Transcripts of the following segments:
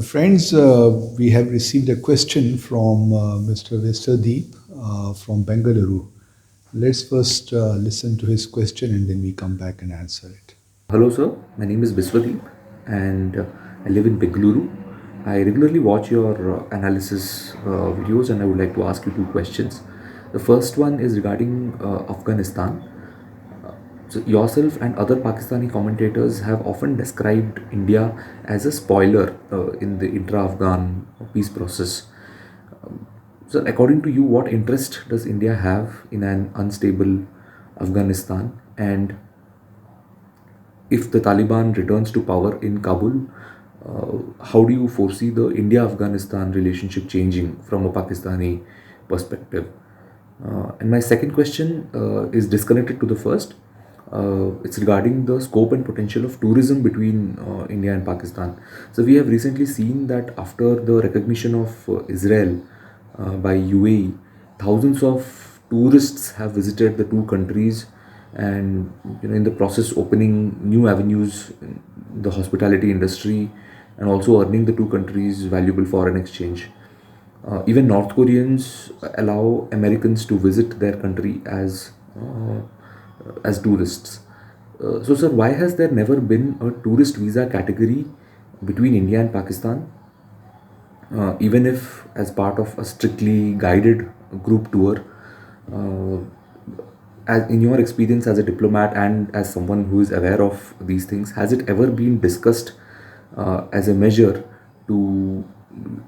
Friends, we have received a question from Mr. Vesterdeep from Bengaluru. Let's first listen to his question and then we come back and answer it. Hello, sir. My name is Biswadeep and I live in Bengaluru. I regularly watch your analysis videos and I would like to ask you two questions. The first one is regarding Afghanistan. So, yourself and other Pakistani commentators have often described India as a spoiler in the intra Afghan peace process. So, according to you, what interest does India have in an unstable Afghanistan? And if the Taliban returns to power in Kabul, how do you foresee the India-Afghanistan relationship changing from a Pakistani perspective? And my second question is disconnected to the first. It's regarding the scope and potential of tourism between India and Pakistan. So we have recently seen that after the recognition of Israel by UAE, thousands of tourists have visited the two countries, and in the process opening new avenues in the hospitality industry and also earning the two countries valuable foreign exchange. Even North Koreans allow Americans to visit their country as tourists. So, sir, why has there never been a tourist visa category between India and Pakistan, even if as part of a strictly guided group tour? Uh, as in your experience as a diplomat and as someone who is aware of these things, has it ever been discussed as a measure to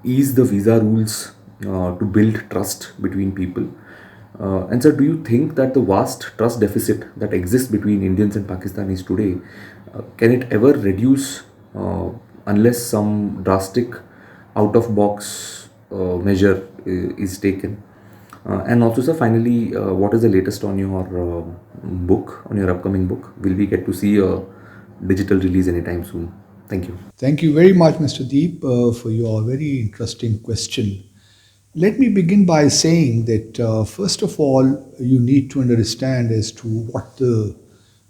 ease the visa rules to build trust between people? And so, do you think that the vast trust deficit that exists between Indians and Pakistanis today can it ever reduce unless some drastic out-of-box measure is taken? And also, sir, finally, what is the latest on your on your upcoming book? Will we get to see a digital release anytime soon? Thank you. Thank you very much, Mr. Deep, for your very interesting question. Let me begin by saying that first of all, you need to understand as to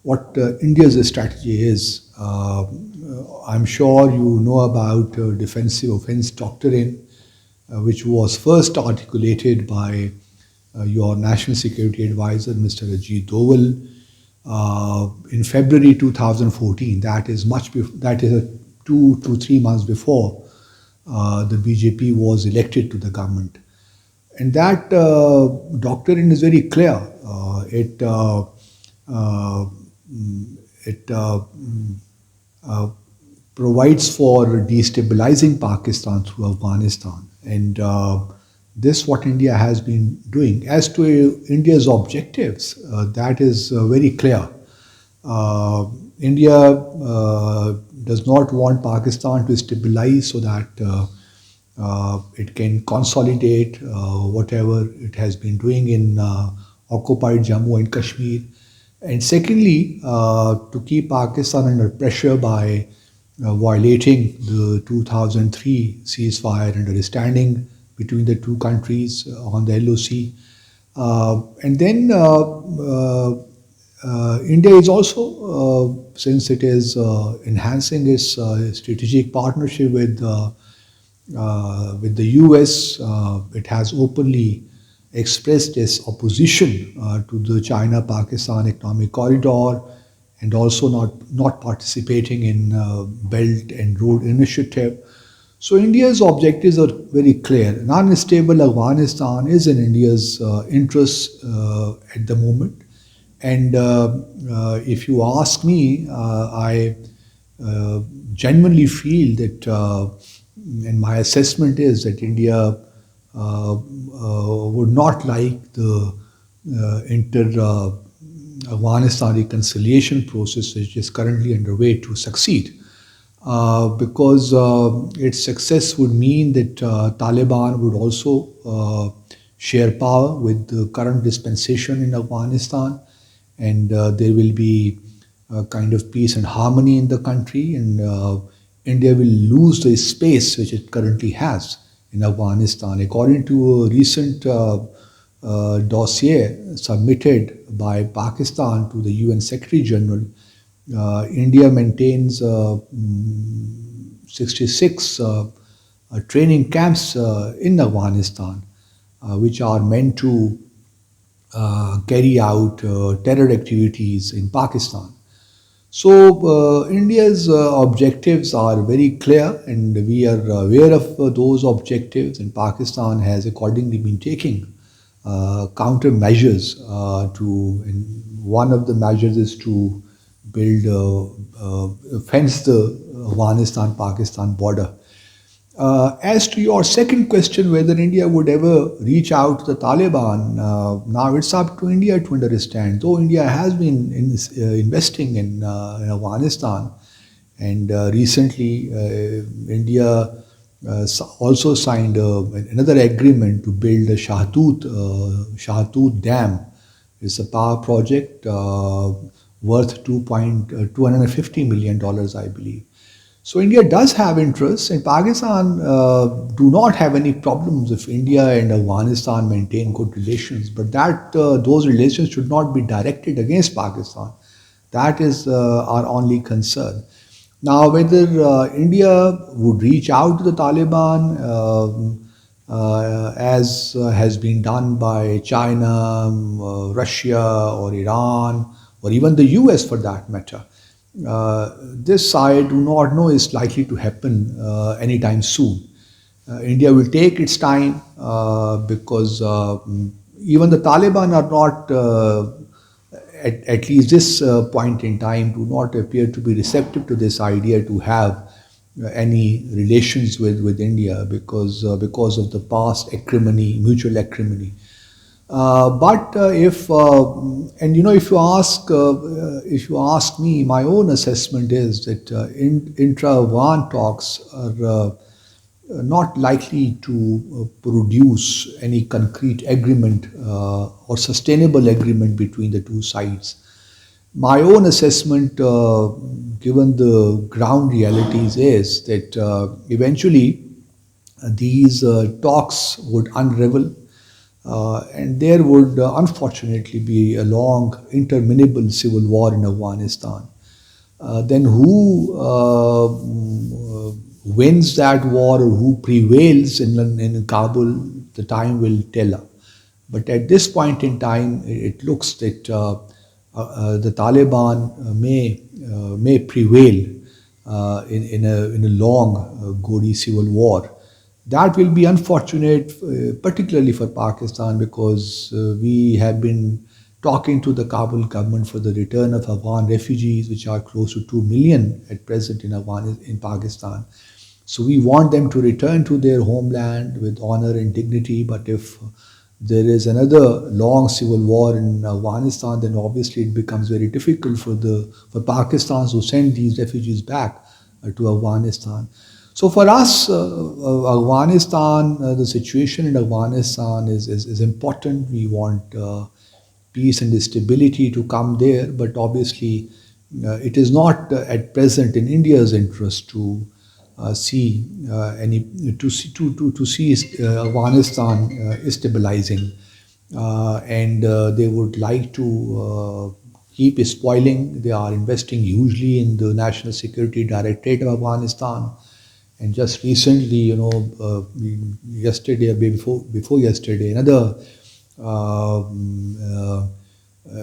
what India's strategy is. I'm sure you know about defensive offense doctrine, which was first articulated by your National Security Advisor, Mr. Ajit Doval, in February 2014. That is 2 to 3 months before the BJP was elected to the government. And that doctrine is very clear. It provides for destabilizing Pakistan through Afghanistan. And this what India has been doing. As to India's objectives, that is very clear. India does not want Pakistan to stabilize so that it can consolidate whatever it has been doing in occupied Jammu and Kashmir. And secondly, to keep Pakistan under pressure by violating the 2003 ceasefire understanding between the two countries on the LOC. And then India is also, since it is enhancing its strategic partnership with the US, it has openly expressed its opposition to the China-Pakistan economic corridor and also not participating in Belt and Road Initiative. So India's objectives are very clear. An unstable Afghanistan is in India's interest at the moment. And if you ask me, I genuinely feel that, and my assessment is that India would not like the inter-Afghanistan reconciliation process which is currently underway to succeed. Because its success would mean that Taliban would also share power with the current dispensation in Afghanistan, and there will be a kind of peace and harmony in the country, and India will lose the space which it currently has in Afghanistan. According to a recent dossier submitted by Pakistan to the UN Secretary General, India maintains 66 training camps in Afghanistan, which are meant to carry out terror activities in Pakistan. So India's objectives are very clear, and we are aware of those objectives. And Pakistan has accordingly been taking countermeasures and one of the measures is to build fence the Afghanistan-Pakistan border. As to your second question, whether India would ever reach out to the Taliban, now it's up to India to understand. Though India has been investing in Afghanistan, and recently India also signed another agreement to build a Shahtut Dam. It's a power project worth $250 million, I believe. So India does have interests, and Pakistan do not have any problems if India and Afghanistan maintain good relations. But that those relations should not be directed against Pakistan. That is our only concern. Now, whether India would reach out to the Taliban, as has been done by China, Russia, or Iran, or even the US for that matter, this I do not know is likely to happen anytime soon. India will take its time because even the Taliban are not, at least this point in time, do not appear to be receptive to this idea to have any relations with India because of the past acrimony, mutual acrimony. But if and if you ask me, my own assessment is that intra-Afghan talks are not likely to produce any concrete agreement or sustainable agreement between the two sides. My own assessment, given the ground realities, is that eventually these talks would unravel. And there would unfortunately be a long, interminable civil war in Afghanistan. Then who wins that war or who prevails in Kabul, the time will tell. But at this point in time, it looks that the Taliban may prevail in a long, gory civil war. That will be unfortunate, particularly for Pakistan, because we have been talking to the Kabul government for the return of Afghan refugees, which are close to 2 million at present in Pakistan. So we want them to return to their homeland with honor and dignity. But if there is another long civil war in Afghanistan, then obviously it becomes very difficult for Pakistan to send these refugees back to Afghanistan. So for us, Afghanistan, the situation in Afghanistan is important. We want peace and stability to come there, but obviously it is not at present in India's interest to see Afghanistan stabilizing, and they would like to keep spoiling. They are investing hugely in the National Security Directorate of Afghanistan. And just recently, yesterday or before yesterday, another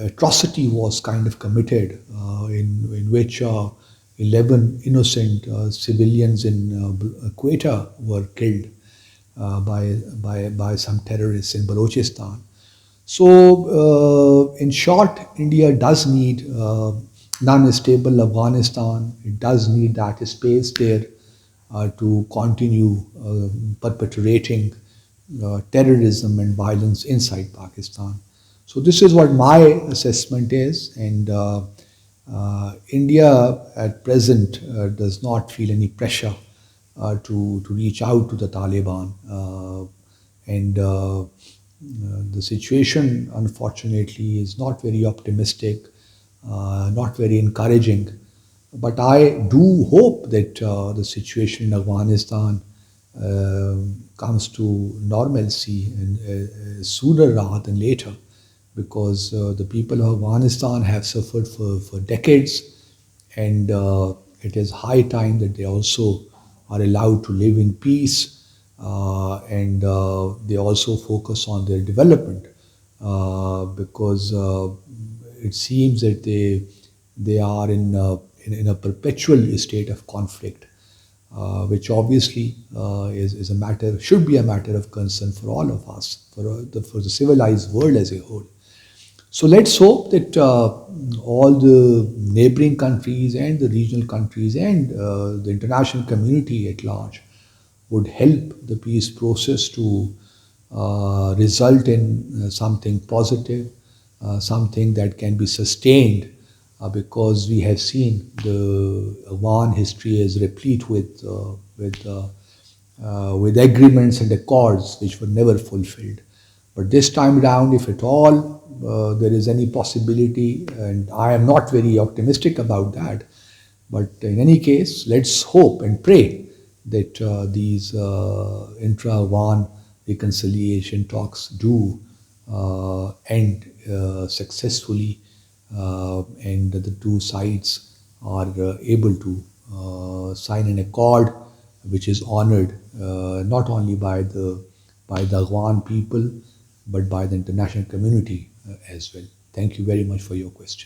atrocity was kind of committed in which 11 innocent civilians in Quetta were killed by some terrorists in Balochistan. So, in short, India does need non-stable Afghanistan. It does need that space there to continue perpetrating terrorism and violence inside Pakistan. So this is what my assessment is, and India at present does not feel any pressure to reach out to the Taliban, and the situation unfortunately is not very optimistic, not very encouraging. But I do hope that the situation in Afghanistan comes to normalcy and sooner rather than later, because the people of Afghanistan have suffered for decades, and it is high time that they also are allowed to live in peace and they also focus on their development, because it seems that they are in a perpetual state of conflict, which obviously is a matter, should be a matter of concern for all of us, for the civilized world as a whole. So let's hope that all the neighboring countries and the regional countries and the international community at large would help the peace process to result in something positive, something that can be sustained, because we have seen the Afghan history is replete with agreements and accords which were never fulfilled. But this time around, if at all there is any possibility, and I am not very optimistic about that, but in any case, let's hope and pray that these intra-Afghan reconciliation talks do end successfully, and the two sides are able to sign an accord which is honored not only by the Afghan people but by the international community as well. Thank you very much for your question.